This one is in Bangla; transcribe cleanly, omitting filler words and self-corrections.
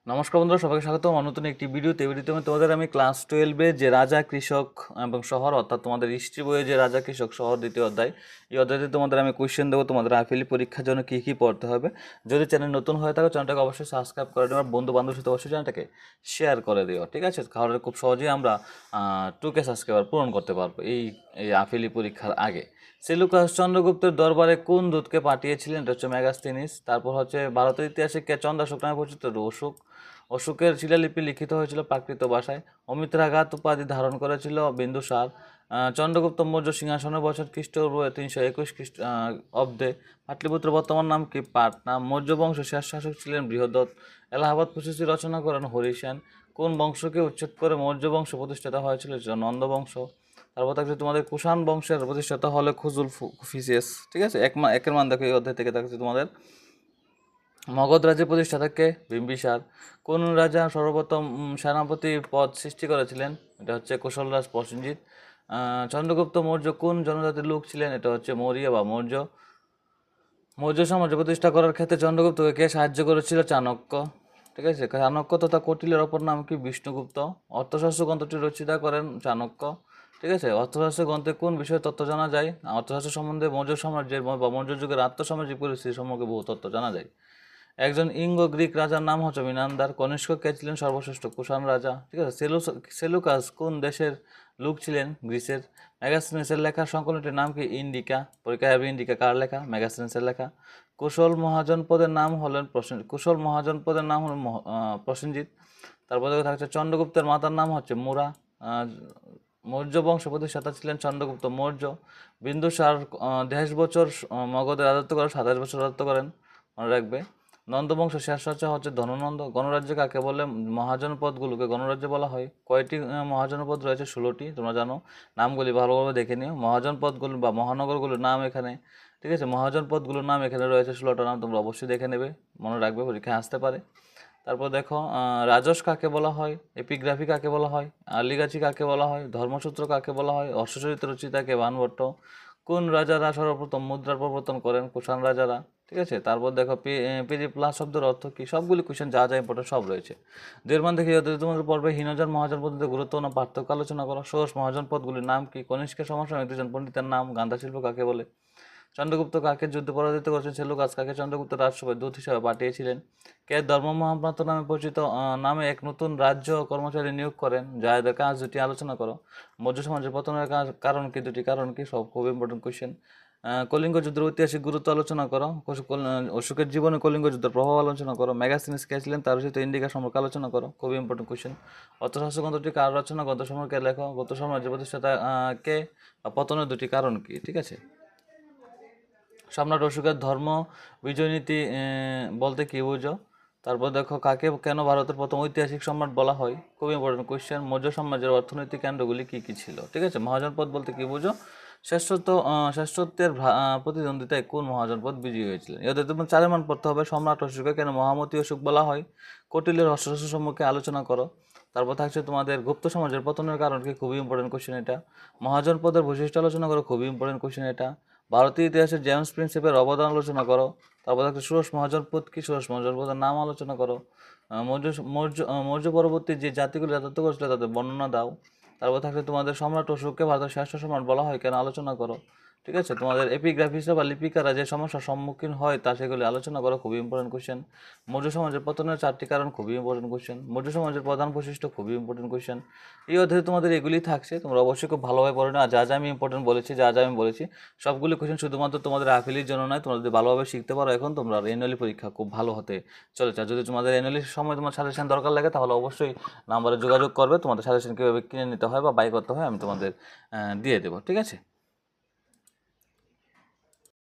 নমস্কার বন্ধুরা, সবাইকে স্বাগত আমার নতুন একটি ভিডিওতে। তোমাদের আমি ক্লাস 12-এ যে রাজা কৃষক এবং শহর, অর্থাৎ তোমাদের হিস্ট্রি বইয়ে যে রাজা কৃষক শহর দ্বিতীয় অধ্যায়, এই অধ্যায়তে তোমাদের আমি কোয়েশ্চেন দেবো তোমাদের আইএফএলই পরীক্ষার জন্য কী কী পড়তে হবে। যদি চ্যানেল নতুন হয়ে থাকে চ্যানেলটাকে অবশ্যই সাবস্ক্রাইব করে দেওয়ার, বন্ধু বান্ধবের সাথে অবশ্যই চ্যানেলটাকে শেয়ার করে দিও, ঠিক আছে? কারণ খুব সহজেই আমরা 2K সাবস্ক্রাইবার পূরণ করতে পারবো এই আইএফএলই পরীক্ষার আগে। সেলুকাস চন্দ্রগুপ্তের দরবারে কোন দূতকে পাঠিয়েছিলেন? এটা হচ্ছে মেগাস্তিনিস। তারপর হচ্ছে ভারতের ইতিহাসে কে চন্দ্রাশোক নামে পরিচিত? অশোক। অশোকের শিলালিপি লিখিত হয়েছিল প্রাকৃত ভাষায়। অমিত্রাঘাত উপাধি ধারণ করেছিল বিন্দুসার। চন্দ্রগুপ্ত মৌর্য সিংহাসনের বছর খ্রিস্টপূর্ব 321 অব্দে। পাটলিপুত্র বর্তমান নাম কি? পাটনা। মৌর্য বংশ শেষ শাসক ছিলেন বৃহদত্ত। এলাহাবাদ প্রশস্তি রচনা করেন হরিসেন। কোন বংশকে উচ্ছেদ করে মৌর্য বংশ প্রতিষ্ঠাতা হয়েছিল? নন্দ বংশ। তারপর থাকছে তোমাদের কুষাণ বংশের প্রতিষ্ঠাতা হলে খুজুল ফিসিয়াস, ঠিক আছে? একের মান দেখো এই অধ্যায় থেকে থাকছে তোমাদের। মগধ রাজ্যের প্রতিষ্ঠাতাকে বিম্বিসার। কোন রাজা সর্বপ্রথম সেনাপতি পদ সৃষ্টি করেছিলেন? এটা হচ্ছে কুশলরাজ প্রসেনজিৎ। চন্দ্রগুপ্ত মৌর্য কোন জনজাতির লোক ছিলেন? এটা হচ্ছে মৌর্য বা মৌর্য। মৌর্য সাম্রাজ্য প্রতিষ্ঠা করার ক্ষেত্রে চন্দ্রগুপ্তকে কে সাহায্য করেছিল? চাণক্য, ঠিক আছে? চাণক্য তথা কৌটিল্যের অপর নাম কি? বিষ্ণুগুপ্ত। অর্থশাস্ত্র গ্রন্থটি রচয়িতা করেন চাণক্য, ঠিক আছে? অর্থশাস্ত্র গ্রন্থে কোন বিষয়ে তথ্য জানা যায়? অর্থশাস্ত্র সম্বন্ধে মৌর্য সাম্রাজ্যের বা মৌর্য যুগের আর্থসামাজিক পরিস্থিতি সম্পর্কে বহু তথ্য জানা যায়। একজন ইঙ্গো গ্রিক রাজার নাম হচ্ছে মিনান্দার। কনিষ্ক কে ছিলেন সর্বশ্রেষ্ঠ? কুষাণ রাজা, ঠিক আছে? সেলুকাস কোন দেশের লোক ছিলেন? গ্রিসের। মেগাস্তিনিসের লেখা সংকলনটির নাম কি? ইন্ডিকা। পরীক্ষায় হবে ইন্ডিকা কার লেখা? মেগাস্তিনিসের লেখা। কুশল মহাজনপদের নাম হল প্রসেনজিৎ। তারপরে থাকছে চন্দ্রগুপ্তের মাতার নাম হচ্ছে মুরা। মৌর্য বংশ প্রতিষ্ঠাতা ছিলেন চন্দ্রগুপ্ত মৌর্য। বিন্দুসার 23 বছর মগধে রাজত্ব করেন, 27 বছর রাজত্ব করেন, মনে রাখবে। নন্দবংশ শেষ রাজা হচ্ছে ধননন্দ। গণরাজ্য কাকে বলে? মহাজনপদগুলোকে গণরাজ্য বলা হয়। কয়টি মহাজনপদ রয়েছে? 16টি, তোমরা জানো। নামগুলি ভালোভাবে দেখে নিও। মহাজনপদগুলো বা মহানগরগুলোর নাম এখানে, ঠিক আছে? মহাজনপদগুলোর নাম এখানে রয়েছে 16টা নাম, তোমরা অবশ্যই দেখে নেবে, মনে রাখবে, পরীক্ষায় আসতে পারে। তারপর দেখো রাজস কাকে বলা হয়? এপিগ্রাফি কাকে বলা হয়? আলিগাছি কাকে বলা হয়? ধর্মসূত্র কাকে বলা হয়? অশ্বচরিত রচিতাকে? বানভট্ট। কোন রাজারা সর্বপ্রথম মুদ্রার প্রবর্তন করেন? কুষাণ রাজারা, ঠিক আছে? তারপর দেখো পিজি প্লাস শব্দের অর্থ কি? সবগুলি কোয়েশ্চেন যা যা ইম্পর্টেন্ট সব রয়েছে। দেড়মান দেখে তোমাদের পর্বে হীনজন মহাজন পদ্ধতিতে গুরুত্বপূর্ণ পার্থক্য আলোচনা করো। ষোড়শ মহাজন পদগুলির নাম কি? কনিষ্কের সমসাময়িক দুজন পণ্ডিতের নাম। গান্ধা শিল্প কাকে বলে? চন্দ্রগুপ্ত কাকে যুদ্ধে পরাজিত করেছেন? সেলুকাস কাকে চন্দ্রগুপ্ত রাজসভায় দূত হিসেবে পাঠিয়েছিলেন? কে ধর্ম মহাপ্রান্ত নামে পরিচিত নামে এক নতুন রাজ্য কর্মচারী নিয়োগ করেন? যাদের কাজ দুটি আলোচনা করো। মৌর্য সমাজের পতনের কারণ কি? দুটি কারণ কি? সব খুব ইম্পর্টেন্ট কোয়েশ্চেন। কলিঙ্গ যুদ্ধের ঐতিহাসিক গুরুত্ব আলোচনা করো। অশোকের জীবনে কলিঙ্গ যুদ্ধের প্রভাব আলোচনা করো। মেগাস্তিনিস কে ছিলেন? তার রচিত ইন্ডিকা সম্পর্কে আলোচনা করো, খুবই ইম্পর্টেন্ট কোয়েশ্চেন। অর্থশাস্ত্র গ্রন্থটি কার রচনা? গ্রন্থ সম্পর্কে লেখো। গৌত সাম্রাজ্যের প্রতিষ্ঠাতা কে? পতনের দুটি কারণ কি? ঠিক আছে। সম্রাট অশোকের ধর্ম বিজয় নীতি বলতে কি বুঝো? তারপর দেখো কাকে কেন ভারতের প্রথম ঐতিহাসিক সম্রাট বলা হয়? খুব ইম্পর্টেন্ট কোয়েশ্চেন। মৌর্য সাম্রাজ্যের অর্থনৈতিক কেন্দ্রগুলি কি কি ছিল? ঠিক আছে। মহাজনপদ বলতে কি বুঝো? শ্রেষ্ঠত্বের প্রতিদ্বন্দ্বিতায় কোন মহাজনপদ বিজয়ী হয়েছিলেন? এদের তোমার 4 মান পড়তে হবে। সম্রাট অশোককে কেন মহামতি অশোক বলা হয়? কৌটিল্যের হর্ষশ্বাস সম্মুখে আলোচনা করো। তারপর থাকছে তোমাদের গুপ্ত সমাজের পতনের কারণ কি? খুবই ইম্পর্টেন্ট কোয়েশ্চেন এটা। মহাজনপদের বৈশিষ্ট্য আলোচনা করো, খুবই ইম্পর্টেন্ট কোয়েশ্চেন এটা। ভারতীয় ইতিহাসে জেমস প্রিন্সিপের অবদান আলোচনা করো। তারপর একটা ষোড়শ মহাজনপদ কি? ষোড়শ মহাজনপদের নাম আলোচনা করো। মৌর্য পরবর্তী যে জাতিগুলো রাজত্ব করেছিল তাদের বর্ণনা দাও। তারপর থাকছে তোমাদের সম্রাট অশোককে ভারতের শ্রেষ্ঠ সম্রাট বলা হয় কেন? আলোচনা করো, ঠিক আছে। তোমাদের এপিগ্রাফিস্টরা বা লিপিকারা যে সমস্যার সম্মুখীন হয় তা সেগুলি আলোচনা করো, খুবই ইম্পর্টেন্ট কোয়েশ্চেন। মৌর্য সমাজের পতনের 4টি কারণ, খুবই ইম্পর্টেন্ট কোয়েশ্চেন। মৌর্য সমাজের প্রধান বৈশিষ্ট্য, খুবই ইম্পর্টেন্ট কোয়েশ্চেন। এই অধ্যায়ে তোমাদের এগুলি থাকছে, তোমরা অবশ্যই খুব ভালোভাবে পড়ে নাও। আর যা যা আমি ইম্পর্টেন্ট বলেছি, যা যা আমি বলেছি সবগুলি কোয়েশ্চেন শুধুমাত্র তোমাদের আইএফএলইর জন্য নয়। তোমরা যদি ভালোভাবে শিখতে পারো এখন তোমরা অ্যানুয়ালি পরীক্ষা খুব ভালো হতে চলেছে। আর যদি তোমাদের অ্যানুয়ালির সময় তোমার সাজেশন দরকার লাগে তাহলে অবশ্যই নাম্বারে যোগাযোগ করবে। তোমাদের সাজেশন কীভাবে কিনে নিতে হয় বা বাই করতে হয় আমি তোমাদের দিয়ে দেবো, ঠিক আছে।